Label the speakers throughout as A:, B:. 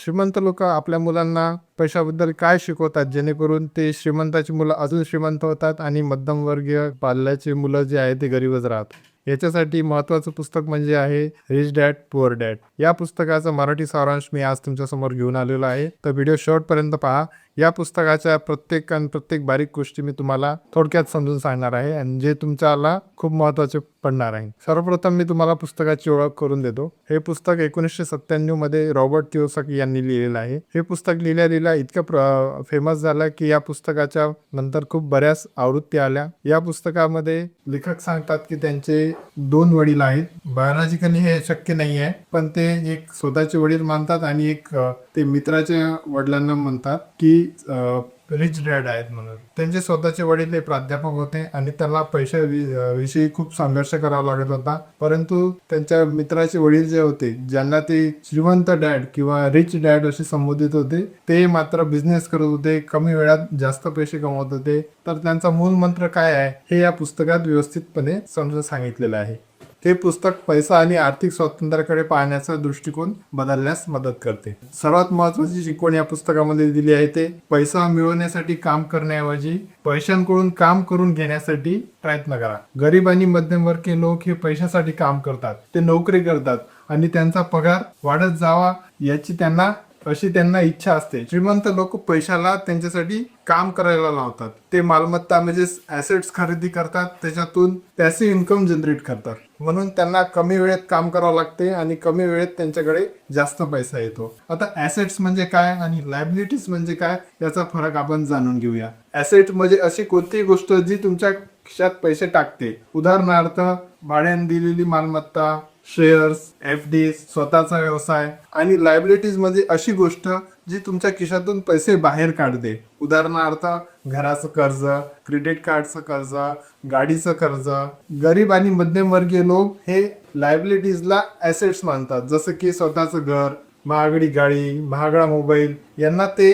A: श्रीमंत लोक आपल्या मुलांना पैशाबद्दल काय शिकवतात जेणेकरून ते श्रीमंताची मुलं अजून श्रीमंत होतात आणि मध्यमवर्गीय पाल्याची मुलं जे आहे ते गरीबच राहतात. याच्यासाठी महत्त्वाचं पुस्तक म्हणजे आहे रिच डॅड पुअर डॅड. या पुस्तकाचा मराठी सारांश मी आज तुमच्यासमोर घेऊन आलेलो आहे, तर व्हिडिओ शेवटपर्यंत पहा. या पुस्तकाच्या प्रत्येक बारीक गोष्टी मी तुम्हाला थोडक्यात समजून सांगणार आहे आणि जे तुमच्याला खूप महत्त्वाचे पडणार आहे. सर्वप्रथम मी तुम्हाला पुस्तकाची ओळख करून देतो. हे पुस्तक 1997 मध्ये रॉबर्ट कियोसाकी यांनी लिहिलेलं आहे. हे पुस्तक लिहिल्या इतकं फेमस झालं की या पुस्तकाच्या नंतर खूप बऱ्याच आवृत्ती आल्या. या पुस्तकामध्ये लेखक सांगतात की त्यांचे 2 वडील आहेत. बायोलॉजिकली हे शक्य नाही आहे, पण ते एक स्वतःचे वडील मानतात आणि एक ते मित्राच्या वडिलांना म्हणतात की रिच डॅड आहेत म्हणून. त्यांचे स्वतःचे वडील हे प्राध्यापक होते आणि त्यांना पैशाविषयी खूप संघर्ष करावा लागत होता. परंतु त्यांच्या मित्राचे वडील जे होते, ज्यांना ते श्रीमंत डॅड किंवा रिच डॅड असे संबोधित होते, ते मात्र बिझनेस करत होते, कमी वेळात जास्त पैसे कमवत होते. तर त्यांचा मूल मंत्र काय आहे हे या पुस्तकात व्यवस्थितपणे समजून सांगितलेलं आहे. हे पुस्तक पैसा आणि आर्थिक स्वातंत्र्याकडे पाहण्याचा दृष्टिकोन बदलण्यास मदत करते. सर्वात महत्त्वाची शिकवण या पुस्तकामध्ये दिली आहे ते पैसा मिळवण्यासाठी काम करण्याऐवजी पैशांकडून काम करून घेण्यासाठी प्रयत्न करा. गरीब आणि मध्यमवर्गीय लोक हे पैशासाठी काम करतात, ते नोकरी करतात आणि त्यांचा पगार वाढत जावा याची त्यांना इच्छा असते. श्रीमंत लोक पैशाला त्यांच्यासाठी काम करायला लावतात. ते मालमत्ता म्हणजे ॲसेट्स खरेदी करतात, त्याच्यातून पॅसिव्ह इन्कम जनरेट करतात. म्हणून त्यांना कमी वेळेत काम करावं लागते आणि कमी वेळेत त्यांच्याकडे जास्त पैसा येतो. आता ॲसेट्स म्हणजे काय आणि लायबिलिटीज म्हणजे काय याचा फरक आपण जाणून घेऊया. ॲसेट म्हणजे अशी कोणतीही गोष्ट जी तुमच्या खिशात पैसे टाकते. उदाहरणार्थ भाड्याने दिलेली मालमत्ता, शेअर्स, FD, स्वतःचा व्यवसाय. आणि लायबिलिटीज म्हणजे अशी गोष्ट जी तुमच्या खिशातून पैसे बाहेर काढते. उदाहरणार्थ घराचं कर्ज, क्रेडिट कार्डचं कर्ज, गाडीचं कर्ज. गरीब आणि मध्यमवर्गीय लोक हे लायबिलिटीजला ॲसेट्स मानतात, जसं की स्वतःचं घर, महागडी गाडी, महागडा मोबाईल यांना ते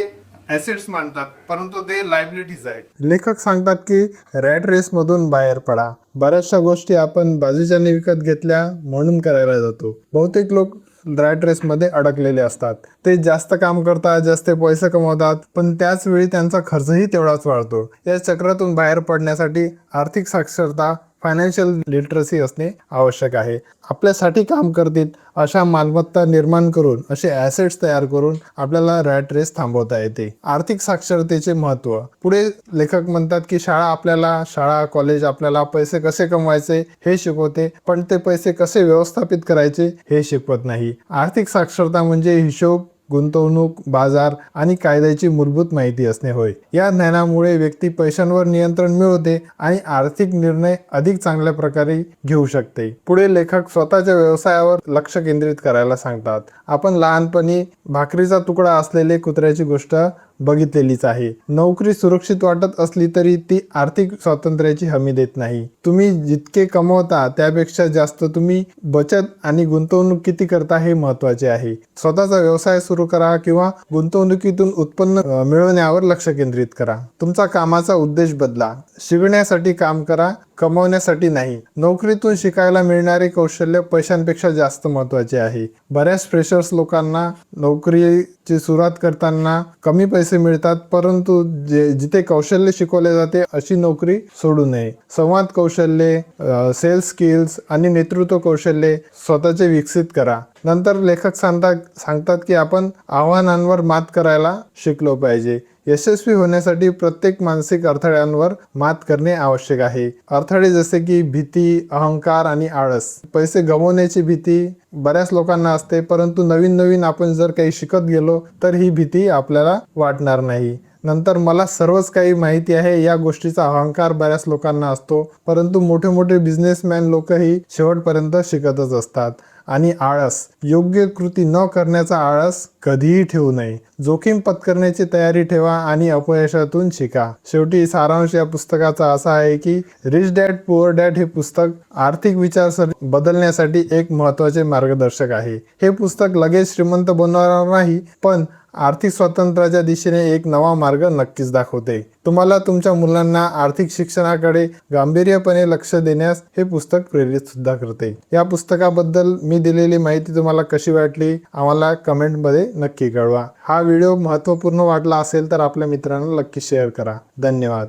A: ॲसेट्स मानतात, परंतु ते लायबिलिटीज आहेत. लेखक सांगतात की रॅट रेस मधून बाहेर पडा. बऱ्याचशा गोष्टी आपण बाजूच्याने विकत घेतल्या म्हणून करायला जातो. बहुतेक लोक रॅट रेस मध्ये अडकलेले असतात. ते जास्त काम करतात, जास्त पैसे कमवतात, पण त्याच वेळी त्यांचा खर्चही तेवढाच वाढतो. या चक्रातून बाहेर पडण्यासाठी आर्थिक साक्षरता, फायनान्शियल लिटरसी असणे आवश्यक आहे. आपल्यासाठी काम करतील अशा मालमत्ता निर्माण करून, असे ॲसेट्स तयार करून आपल्याला रॅट रेस थांबवता येते. आर्थिक साक्षरतेचे महत्त्व. पुढे लेखक म्हणतात की शाळा कॉलेज आपल्याला पैसे कसे कमवायचे हे शिकवते, पण ते पैसे कसे व्यवस्थापित करायचे हे शिकवत नाही. आर्थिक साक्षरता म्हणजे हिशोब, गुंतवणूक, बाजार आणि कायद्याची मूलभूत माहिती असणे होय. या ज्ञानामुळे व्यक्ती पैशांवर नियंत्रण मिळवते आणि आर्थिक निर्णय अधिक चांगल्या प्रकारे घेऊ शकते. पुढे लेखक स्वतःच्या व्यवसायावर लक्ष केंद्रित करायला सांगतात. आपण लहानपणी भाकरीचा तुकडा असलेले कुत्र्याची गोष्ट बघितलेलीच आहे. नोकरी सुरक्षित वाटत असली तरी ती आर्थिक स्वातंत्र्याची हमी देत नाही. तुम्ही जितके कमवता त्यापेक्षा जास्त तुम्ही बचत आणि गुंतवणूक किती करता हे महत्त्वाचे आहे. स्वतःचा व्यवसाय सुरू करा किंवा गुंतवणुकीतून उत्पन्न मिळवण्यावर लक्ष केंद्रित करा. तुमचा कामाचा उद्देश बदला. शिकण्यासाठी काम करा, कमवण्यासाठी नाही. नोकरीतून शिकायला मिळणारे कौशल्य पैशांपेक्षा जास्त महत्त्वाचे आहे. बऱ्याच फ्रेशर्स लोकांना नोकरीची सुरुवात करताना कमी पैसे मिळतात, परंतु जिथे कौशल्य शिकवले जाते अशी नोकरी सोडू नये. संवाद कौशल्ये, सेल्स स्किल्स आणि नेतृत्व कौशल्ये स्वतःचे विकसित करा. नंतर लेखक सांगतात की आपण आव्हानांवर मात करायला शिकलो पाहिजे. यशस्वी होण्यासाठी प्रत्येक मानसिक अडथळ्यांवर मात करणे आवश्यक आहे. अडथळे जसे की भीती, अहंकार आणि आळस. पैसे गमावण्याची भीती बऱ्याच लोकांना असते, परंतु नवीन आपण जर काही शिकत गेलो तर ही भीती आपल्याला वाटणार नाही. नंतर मला सर्वच काही माहिती आहे या गोष्टीचा अहंकार बऱ्याच लोकांना असतो, परंतु मोठे बिझनेसमॅन लोकही शेवटपर्यंत शिकतच असतात. आणि आळस, योग्य कृती न करण्याचा आळस कधीही ठेवू नये. जोखीम पत्करण्याची तयारी ठेवा आणि अपयशातून शिका. शेवटी सारांश या पुस्तकाचा असा आहे की रिच डॅड पुअर डॅड हे पुस्तक आर्थिक विचारसरणी बदलण्यासाठी एक महत्त्वाचे मार्गदर्शक आहे. हे पुस्तक लगेच श्रीमंत बनवणार नाही, पण आर्थिक स्वातंत्र्याच्या दिशेने एक नवा मार्ग नक्कीच दाखवते. तुम्हाला तुमच्या मुलांना आर्थिक शिक्षणाकडे गांभीर्यपणे लक्ष देण्यास हे पुस्तक प्रेरित सुद्धा करते. या पुस्तकाबद्दल मी मी दिलेली माहिती तुम्हाला कशी वाटली आम्हाला कमेंटमध्ये नक्की कळवा. हा व्हिडिओ महत्त्वपूर्ण वाटला असेल तर आपल्या मित्रांना नक्की शेअर करा. धन्यवाद.